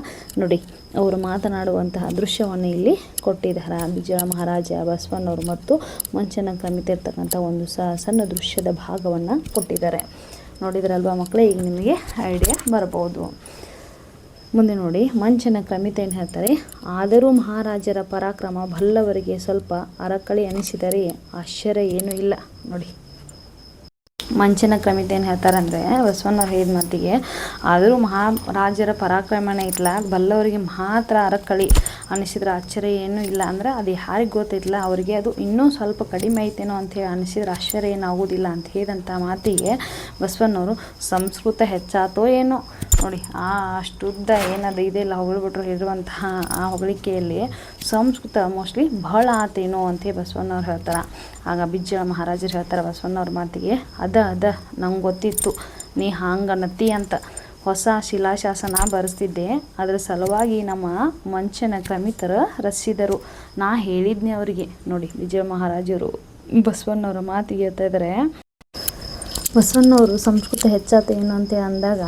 ನೋಡಿ. ಅವರು ಮಾತನಾಡುವಂತಹ ದೃಶ್ಯವನ್ನು ಇಲ್ಲಿ ಕೊಟ್ಟಿದ್ದಾರೆ. ಬಿಜ್ಜಳ ಮಹಾರಾಜ ಬಸವಣ್ಣವರು ಮತ್ತು ಮಂಚನ ಕ್ರಮಿತಿರ್ತಕ್ಕಂಥ ಒಂದು ಸಣ್ಣ ದೃಶ್ಯದ ಭಾಗವನ್ನು ಕೊಟ್ಟಿದ್ದಾರೆ. ನೋಡಿದ್ರಲ್ವಾ ಮಕ್ಕಳೇ, ಈಗ ನಿಮಗೆ ಐಡಿಯಾ ಬರ್ಬೋದು. ಮುಂದೆ ನೋಡಿ, ಮಂಚನ ಕ್ರಮಿತ ಏನು ಹೇಳ್ತಾರೆ, ಆದರೂ ಮಹಾರಾಜರ ಪರಾಕ್ರಮ ಬಲ್ಲವರಿಗೆ ಸ್ವಲ್ಪ ಅರಕಳಿ ಅನಿಸಿದರೆ ಆಶ್ಚರ್ಯ ಏನೂ ಇಲ್ಲ ನೋಡಿ. ಮಂಚನ ಕ್ರಮಿತ ಏನು ಹೇಳ್ತಾರೆ ಅಂದರೆ, ಬಸವಣ್ಣವ್ರು ಹೇಳಿದ ಮಾತಿಗೆ ಆದರೂ ಮಹಾರಾಜರ ಪರಾಕ್ರಮನೇ ಇತ್ತಲ್ಲ, ಬಲ್ಲವರಿಗೆ ಮಾತ್ರ ಅರಕಳಿ ಅನಿಸಿದ್ರೆ ಆಶ್ಚರ್ಯ ಏನೂ ಇಲ್ಲ. ಅಂದ್ರೆ ಅದು ಯಾರಿಗೆ ಗೊತ್ತೈತಿಲ್ಲ ಅವರಿಗೆ ಅದು ಇನ್ನೂ ಸ್ವಲ್ಪ ಕಡಿಮೆ ಐತೇನೋ ಅಂಥೇಳಿ ಅನಿಸಿದ್ರೆ ಆಶ್ಚರ್ಯ ಏನಾಗೋದಿಲ್ಲ ಅಂತ ಹೇಳಿದಂಥ ಮಾತಿಗೆ ಬಸವಣ್ಣವರು ಸಂಸ್ಕೃತ ಹೆಚ್ಚಾತೋ ಏನೋ ನೋಡಿ. ಅಷ್ಟುದ್ದ ಏನದು ಇದೆಲ್ಲ ಹೊಗಳ್ಬಿಟ್ರು ಹೇಳಿರುವಂತಹ ಆ ಹೊಗಳಿಕೆಯಲ್ಲಿ ಸಂಸ್ಕೃತ ಮೋಸ್ಟ್ಲಿ ಬಹಳ ಆತೇನೋ ಅಂತೇಳಿ ಬಸವಣ್ಣವ್ರು ಹೇಳ್ತಾರೆ. ಆಗ ಬಿಜ್ಜಳ ಮಹಾರಾಜರು ಹೇಳ್ತಾರೆ ಬಸವಣ್ಣವ್ರ ಮಾತಿಗೆ, ಅದ ನಂಗೆ ಗೊತ್ತಿತ್ತು ನೀ ಹಾಂಗನತಿ ಅಂತ. ಹೊಸ ಶಿಲಾಶಾಸನ ಬರೆಸ್ತಿದ್ದೆ, ಅದರ ಸಲುವಾಗಿ ನಮ್ಮ ಮಂಚನ ಕ್ರಮಿತರು ರಚಿಸಿದರು. ನಾ ಹೇಳಿದ್ನೆ ಅವರಿಗೆ ನೋಡಿ. ಬಿಜ್ಜಳ ಮಹಾರಾಜರು ಬಸವಣ್ಣವ್ರ ಮಾತಿಗೆ ಹೇಳ್ತಾ ಇದ್ದಾರೆ, ಬಸವಣ್ಣವರು ಸಂಸ್ಕೃತ ಹೆಚ್ಚಾತೇನು ಅಂತ ಅಂದಾಗ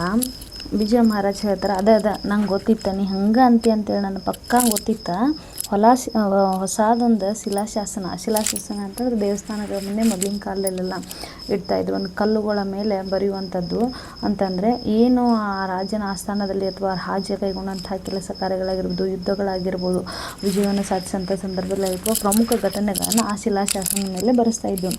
ಬಿಜ್ಜಳ ಮಹಾರಾಜ ಹೇಳ್ತಾರೆ, ಅದ ನಂಗೆ ಗೊತ್ತಿತ್ತ, ನೀ ಹಂಗೆ ಅಂತೇಳಿ ನನ್ನ ಪಕ್ಕಾ ಗೊತ್ತಿತ್ತ. ಹೊಸದೊಂದು ಶಿಲಾಶಾಸನ ಅಂತಂದ್ರೆ ದೇವಸ್ಥಾನಗಳ ಮುಂದೆ ಮೊದಲಿನ ಕಾಲದಲ್ಲೆಲ್ಲ ಇಡ್ತಾಯಿದ್ರು, ಒಂದು ಕಲ್ಲುಗಳ ಮೇಲೆ ಬರೆಯುವಂಥದ್ದು. ಅಂತಂದರೆ ಏನು ಆ ರಾಜನ ಆಸ್ಥಾನದಲ್ಲಿ ಅಥವಾ ರಾಜ್ಯ ಕೈಗೊಂಡಂತಹ ಕೆಲಸ ಕಾರ್ಯಗಳಾಗಿರ್ಬೋದು, ಯುದ್ಧಗಳಾಗಿರ್ಬೋದು, ವಿಜಯವನ್ನು ಸಾಧಿಸೋಂಥ ಸಂದರ್ಭದಲ್ಲಿ ಅಥವಾ ಪ್ರಮುಖ ಘಟನೆಗಳನ್ನು ಆ ಶಿಲಾಶಾಸನದ ಮೇಲೆ ಬರೆಸ್ತಾಯಿದ್ದು.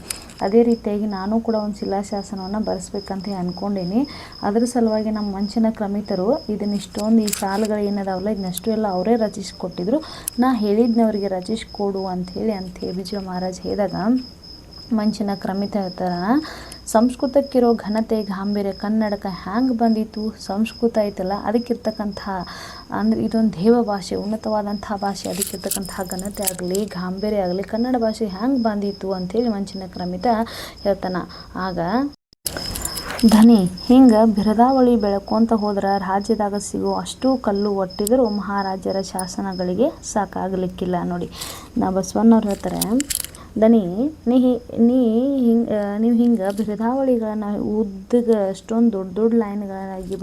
ಅದೇ ರೀತಿಯಾಗಿ ನಾನು ಕೂಡ ಒಂದು ಶಿಲಾಶಾಸನವನ್ನು ಬರೆಸ್ಬೇಕಂತ ಅಂದ್ಕೊಂಡೀನಿ. ಅದರ ಸಲುವಾಗಿ ನಮ್ಮ ಮಂಚನ ಕ್ರಮಿತರು ಇದನ್ನಿಷ್ಟೊಂದು ಈ ಸಾಲುಗಳು ಏನದಾವಲ್ಲ ಇದನ್ನಷ್ಟು ಎಲ್ಲ ಅವರೇ ರಚಿಸಿಕೊಟ್ಟಿದ್ರು. ನಾ ಹೇಳಿದ್ನವರಿಗೆ ರಚಿಸ್ಕೊಡು ಅಂಥೇಳಿ ಬಿಜ್ಜಳ ಮಹಾರಾಜ ಹೇಳಿದಾಗ ಮಂಚಿನ ಕ್ರಮಿತ ಹೇಳ್ತಾರೆ, ಸಂಸ್ಕೃತಕ್ಕಿರೋ ಘನತೆ ಗಾಂಭೀರ್ಯ ಕನ್ನಡಕ್ಕೆ ಹ್ಯಾಂಗೆ ಬಂದಿತ್ತು? ಸಂಸ್ಕೃತ ಐತಲ್ಲ ಅದಕ್ಕಿರ್ತಕ್ಕಂಥ ಅಂದರೆ ಇದೊಂದು ದೇವ ಭಾಷೆ, ಉನ್ನತವಾದಂತಹ ಭಾಷೆ, ಅದಕ್ಕಿರ್ತಕ್ಕಂತಹ ಘನತೆ ಆಗಲಿ ಗಾಂಭೀರ್ಯ ಆಗಲಿ ಕನ್ನಡ ಭಾಷೆ ಹ್ಯಾಂಗೆ ಬಂದಿತ್ತು ಅಂಥೇಳಿ ಮಂಚಿನ ಕ್ರಮಿತ ಹೇಳ್ತಾನೆ. ಆಗ ಧನಿ ಹಿಂಗೆ ಬಿರುದಾವಳಿ ಬೆಳ್ಕೊಂತ ಹೋದ್ರೆ ರಾಜ್ಯದಾಗ ಸಿಗೋ ಅಷ್ಟು ಕಲ್ಲು ಒಟ್ಟಿದರೂ ಮಹಾರಾಜರ ಶಾಸನಗಳಿಗೆ ಸಾಕಾಗಲಿಕ್ಕಿಲ್ಲ ನೋಡಿ. ಬಸವಣ್ಣವ್ರು ಹೇಳ್ತಾರೆ, ದನಿ ನೀವು ಹಿಂಗೆ ಬಿರುದಾವಳಿಗಳನ್ನು ಉದ್ದಗೆ ಅಷ್ಟೊಂದು ದೊಡ್ಡ ಲೈನ್ಗಳಾಗಿ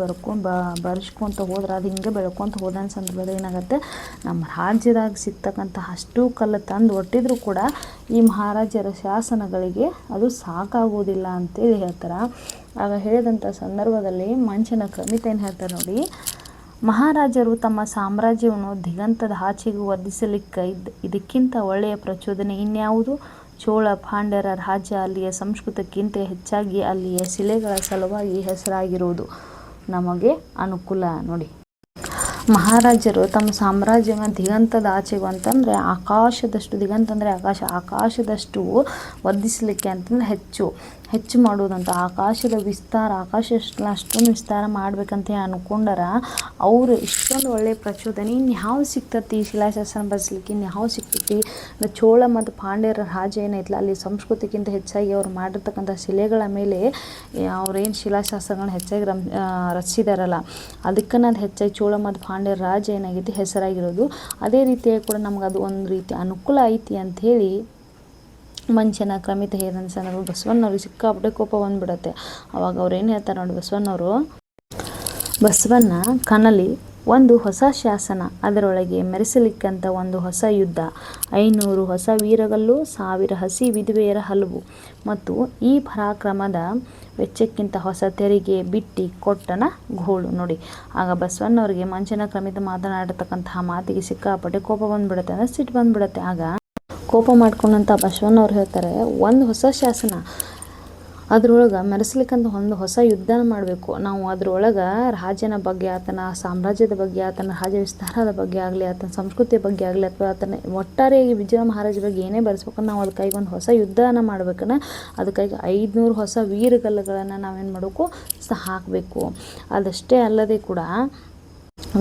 ಬರ್ಸ್ಕೊತ ಹೋದ್ರೆ ಅದು ಹಿಂಗೆ ಬೆಳ್ಕೊತ ಹೋದ ಸಂದರ್ಭದಲ್ಲಿ ಏನಾಗುತ್ತೆ, ನಮ್ಮ ರಾಜ್ಯದಾಗ ಸಿಗ್ತಕ್ಕಂಥ ಅಷ್ಟು ಕಲ್ಲು ತಂದು ಒಟ್ಟಿದ್ರು ಕೂಡ ಈ ಮಹಾರಾಜರ ಶಾಸನಗಳಿಗೆ ಅದು ಸಾಕಾಗೋದಿಲ್ಲ ಅಂತೇಳಿ ಹೇಳ್ತಾರೆ. ಆಗ ಹೇಳಿದಂಥ ಸಂದರ್ಭದಲ್ಲಿ ಮಂಚನ ಕ್ರಮಿತ ಏನು ಹೇಳ್ತಾರೆ ನೋಡಿ, ಮಹಾರಾಜರು ತಮ್ಮ ಸಾಮ್ರಾಜ್ಯವನ್ನು ದಿಗಂತದ ಆಚೆಗೂ ವರ್ಧಿಸಲಿಕ್ಕೆ ಇದಕ್ಕಿಂತ ಒಳ್ಳೆಯ ಪ್ರಚೋದನೆ ಇನ್ಯಾವುದು? ಚೋಳ ಪಾಂಡ್ಯರ ರಾಜ್ಯ ಅಲ್ಲಿಯ ಸಂಸ್ಕೃತಕ್ಕಿಂತ ಹೆಚ್ಚಾಗಿ ಅಲ್ಲಿಯ ಶಿಲೆಗಳ ಸಲುವಾಗಿ ಹೆಸರಾಗಿರುವುದು ನಮಗೆ ಅನುಕೂಲ ನೋಡಿ. ಮಹಾರಾಜರು ತಮ್ಮ ಸಾಮ್ರಾಜ್ಯವನ್ನು ದಿಗಂತದ ಆಚೆಗೂ ಅಂತಂದರೆ ಆಕಾಶದಷ್ಟು, ದಿಗಂತ ಅಂದರೆ ಆಕಾಶದಷ್ಟು ವರ್ಧಿಸಲಿಕ್ಕೆ ಅಂತಂದರೆ ಹೆಚ್ಚು ಮಾಡುವುದಂತ, ಆಕಾಶದ ವಿಸ್ತಾರ ಅಷ್ಟೊಂದು ವಿಸ್ತಾರ ಮಾಡ್ಬೇಕಂತ ಅನ್ಕೊಂಡಾರ ಅವರು. ಇಷ್ಟೊಂದು ಒಳ್ಳೆಯ ಪ್ರಚೋದನೆ ಇನ್ಯಾವ ಸಿಗ್ತತಿ ಶಿಲಾಶಾಸನ ಬರೆಸ್ಲಿಕ್ಕೆ, ಇನ್ಯಾವ ಸಿಗ್ತೈತಿ? ಚೋಳ ಮತ್ತು ಪಾಂಡ್ಯರ ರಾಜ್ಯ ಏನೈತಲ್ಲ ಅಲ್ಲಿ ಸಂಸ್ಕೃತಿಗಿಂತ ಹೆಚ್ಚಾಗಿ ಅವ್ರು ಮಾಡಿರ್ತಕ್ಕಂಥ ಶಿಲೆಗಳ ಮೇಲೆ ಅವ್ರೇನು ಶಿಲಾಶಾಸನಗಳನ್ನ ಹೆಚ್ಚಾಗಿ ರಚಿಸಿದಾರಲ್ಲ ಅದಕ್ಕನ್ನ ಅದು ಹೆಚ್ಚಾಗಿ ಚೋಳ ಮತ್ತು ಪಾಂಡ್ಯರ ರಾಜ್ಯ ಏನಾಗೈತಿ ಹೆಸರಾಗಿರೋದು. ಅದೇ ರೀತಿಯಾಗಿ ಕೂಡ ನಮ್ಗೆ ಅದು ಒಂದು ರೀತಿ ಅನುಕೂಲ ಐತಿ ಅಂಥೇಳಿ ಮಂಚನ ಕ್ರಮಿತ ಹೇದಂತ ಸಂದರ್ಭ ಬಸವಣ್ಣವ್ರಿಗೆ ಸಿಕ್ಕಾಪಟ್ಟೆ ಕೋಪ ಬಂದ್ಬಿಡತ್ತೆ. ಅವಾಗ ಅವ್ರು ಏನು ಹೇಳ್ತಾರೆ ನೋಡಿ ಬಸವಣ್ಣವರು, ಬಸವಣ್ಣ ಕನಲಿ ಒಂದು ಹೊಸ ಶಾಸನ, ಅದರೊಳಗೆ ಮೆರೆಸಲಿಕ್ಕಂತ ಒಂದು ಹೊಸ ಯುದ್ಧ, 500 ಹೊಸ ವೀರಗಲ್ಲು, 1000 ಹಸಿ ವಿಧವೆಯರ ಹಲವು, ಮತ್ತು ಈ ಪರಾಕ್ರಮದ ವೆಚ್ಚಕ್ಕಿಂತ ಹೊಸ ತೆರಿಗೆ ಬಿಟ್ಟಿ ಕೊಟ್ಟನ ಗೋಳು. ನೋಡಿ, ಆಗ ಬಸವಣ್ಣವ್ರಿಗೆ ಮಂಚನ ಕ್ರಮಿತ ಮಾತನಾಡಿರ್ತಕ್ಕಂತಹ ಮಾತಿಗೆ ಸಿಕ್ಕಾಪಟ್ಟೆ ಕೋಪ ಬಂದ್ಬಿಡುತ್ತೆ, ಅಂದರೆ ಸಿಟ್ಟು ಬಂದ್ಬಿಡುತ್ತೆ. ಆಗ ಕೋಪ ಮಾಡ್ಕೊಂಡಂಥ ಬಸವಣ್ಣವ್ರು ಹೇಳ್ತಾರೆ, ಒಂದು ಹೊಸ ಶಾಸನ, ಅದ್ರೊಳಗೆ ಮೆರೆಸ್ಲಿಕ್ಕಂತ ಒಂದು ಹೊಸ ಯುದ್ಧನ ಮಾಡಬೇಕು ನಾವು. ಅದ್ರೊಳಗೆ ರಾಜನ ಬಗ್ಗೆ, ಆತನ ಸಾಮ್ರಾಜ್ಯದ ಬಗ್ಗೆ, ಆತನ ರಾಜ ವಿಸ್ತಾರದ ಬಗ್ಗೆ ಆಗಲಿ, ಆತನ ಸಂಸ್ಕೃತಿಯ ಬಗ್ಗೆ ಆಗಲಿ, ಅಥವಾ ಆತನ ಒಟ್ಟಾರೆಯಾಗಿ ವಿಜಯ ಮಹಾರಾಜ ಬಗ್ಗೆ ಏನೇ ಬರೆಸ್ಬೇಕಂದ್ರೆ ನಾವು ಅದಕ್ಕಾಗಿ ಒಂದು ಹೊಸ ಯುದ್ಧನ ಮಾಡ್ಬೇಕನ್ನ, ಅದಕ್ಕಾಗಿ 500 ಹೊಸ ವೀರಗಲ್ಲುಗಳನ್ನು ನಾವೇನು ಮಾಡಬೇಕು ಹಾಕಬೇಕು. ಅದಷ್ಟೇ ಅಲ್ಲದೆ ಕೂಡ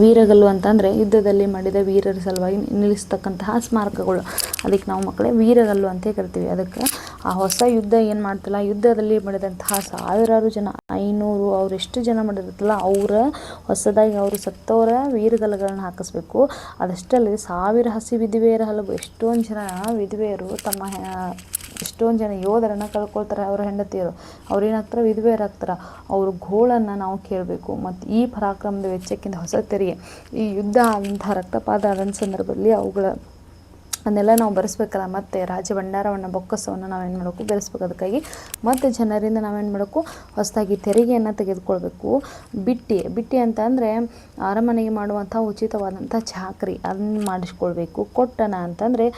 ವೀರಗಲ್ಲು ಅಂತಂದರೆ ಯುದ್ಧದಲ್ಲಿ ಮಾಡಿದ ವೀರರ ಸಲುವಾಗಿ ನಿಲ್ಲಿಸ್ತಕ್ಕಂತಹ ಸ್ಮಾರಕಗಳು, ಅದಕ್ಕೆ ನಾವು ಮಕ್ಕಳೇ ವೀರಗಲ್ಲು ಅಂತ ಕರಿತೀವಿ. ಅದಕ್ಕೆ ಆ ಹೊಸ ಯುದ್ಧ ಏನು ಮಾಡ್ತಲ್ಲ, ಯುದ್ಧದಲ್ಲಿ ಮಾಡಿದಂತಹ 1000 ಜನ, 500 ಅವ್ರು ಎಷ್ಟು ಜನ ಮಾಡಿರುತ್ತಲ್ಲ ಅವರ ಹೊಸದಾಗಿ ಅವರು ಸತ್ತವರ ವೀರಗಲ್ಲುಗಳನ್ನ ಹಾಕಿಸ್ಬೇಕು. ಅದಷ್ಟೇ ಅಲ್ಲದೆ 1000 ಹಸಿ ವಿಧವೆಯರ ಹಲವು, ಎಷ್ಟೊಂದು ಜನ ವಿಧವೆಯರು ತಮ್ಮ ಎಷ್ಟೊಂದು ಜನ ಯೋಧರನ್ನು ಕಳ್ಕೊಳ್ತಾರೆ, ಅವರ ಹೆಂಡತಿಯರು ಅವ್ರೇನಾಗ್ತಾರೆ ವಿಧವೆಯರಾಗ್ತಾರೆ, ಅವ್ರ ಗೋಳನ್ನು ನಾವು ಕೇಳಬೇಕು. ಮತ್ತು ಈ ಪರಾಕ್ರಮದ ವೆಚ್ಚಕ್ಕಿಂತ ಹೊಸ ತೆರಿಗೆ, ಈ ಯುದ್ಧ ಆದಂಥ ರಕ್ತಪಾತ ಆದಂಥ ಸಂದರ್ಭದಲ್ಲಿ ಅದನ್ನೆಲ್ಲ ನಾವು ಬರೆಸ್ಬೇಕಲ್ಲ, ಮತ್ತು ರಾಜ ಭಂಡಾರವನ್ನು ಬೊಕ್ಕಸವನ್ನು ನಾವೇನು ಮಾಡಬೇಕು ಬೆರೆಸ್ಬೇಕು. ಅದಕ್ಕಾಗಿ ಮತ್ತು ಜನರಿಂದ ನಾವೇನು ಮಾಡಬೇಕು ಹೊಸದಾಗಿ ತೆರಿಗೆಯನ್ನು ತೆಗೆದುಕೊಳ್ಬೇಕು. ಬಿಟ್ಟಿ ಅಂತ ಅಂದರೆ ಅರಮನೆಗೆ ಮಾಡುವಂಥ ಉಚಿತವಾದಂಥ ಚಾಕರಿ ಅದನ್ನು ಮಾಡಿಸ್ಕೊಳ್ಬೇಕು. ಕೊಟ್ಟನ ಅಂತಂದರೆ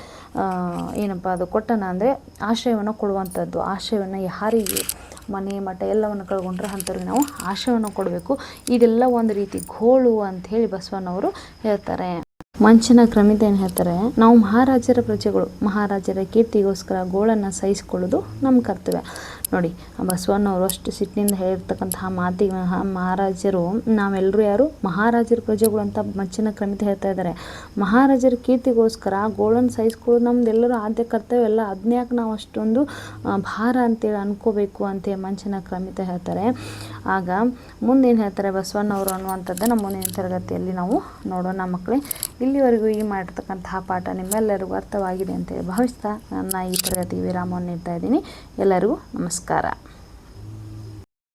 ಏನಪ್ಪ ಅದು, ಕೊಟ್ಟನ ಅಂದರೆ ಆಶ್ರಯವನ್ನು ಕೊಡುವಂಥದ್ದು. ಆಶ್ರಯವನ್ನು ಯಾರಿಗೆ ಮನೆ ಮಠ ಎಲ್ಲವನ್ನು ಕಳ್ಕೊಂಡ್ರೆ ಅಂಥವ್ರಿಗೆ ನಾವು ಆಶ್ರಯವನ್ನು ಕೊಡಬೇಕು. ಇದೆಲ್ಲ ಒಂದು ರೀತಿ ಗೋಳು ಅಂಥೇಳಿ ಬಸವಣ್ಣವರು ಹೇಳ್ತಾರೆ. ಮಂಚನ ಕ್ರಮಿತ ಏನು ಹೇಳ್ತಾರೆ, ನಾವು ಮಹಾರಾಜರ ಪ್ರಜೆಗಳು, ಮಹಾರಾಜರ ಕೀರ್ತಿಗೋಸ್ಕರ ಗೋಳನ್ನು ಸಹಿಸಿಕೊಳ್ಳೋದು ನಮ್ಮ ಕರ್ತವ್ಯ. ನೋಡಿ, ಬಸವಣ್ಣವರು ಅಷ್ಟು ಸಿಟ್ಟಿನಿಂದ ಹೇಳಿರ್ತಕ್ಕಂತಹ ಮಾತಿಗೆ ಮಹಾರಾಜರು, ನಾವೆಲ್ಲರೂ ಯಾರು ಮಹಾರಾಜರ ಪ್ರಜೆಗಳು ಅಂತ ಮಂಚನ ಕ್ರಮಿತ ಹೇಳ್ತಾ ಇದ್ದಾರೆ. ಮಹಾರಾಜರ ಕೀರ್ತಿಗೋಸ್ಕರ ಗೋಳನ್ನು ಸಹಿಸ್ಕೊಳ್ಳೋದು ನಮ್ದೆಲ್ಲರೂ ಆದ್ಯ ಕರ್ತವ್ಯ ಎಲ್ಲ, ಅದನ್ಯಾಕೆ ನಾವು ಅಷ್ಟೊಂದು ಭಾರ ಅಂತೇಳಿ ಅನ್ಕೋಬೇಕು ಅಂತ ಮಂಚನ ಕ್ರಮಿತ ಹೇಳ್ತಾರೆ. ಆಗ ಮುಂದೇನು ಹೇಳ್ತಾರೆ ಬಸವಣ್ಣವರು ಅನ್ನುವಂಥದ್ದು ನಮ್ಮ ಮುಂದಿನ ತರಗತಿಯಲ್ಲಿ ನಾವು ನೋಡೋಣ ಮಕ್ಕಳೇ. ಇಲ್ಲಿವರೆಗೂ ಈ ಮಾಡಿರ್ತಕ್ಕಂತಹ ಪಾಠ ನಿಮ್ಮೆಲ್ಲರಿಗೂ ಅರ್ಥವಾಗಿದೆ ಅಂತೇಳಿ ಭಾವಿಸ್ತಾ ನನ್ನ ಈ ತರಗತಿ ವಿರಾಮವನ್ನು ನೀಡ್ತಾ ಇದ್ದೀನಿ. ಎಲ್ಲರಿಗೂ ನಮಸ್ಕಾರ.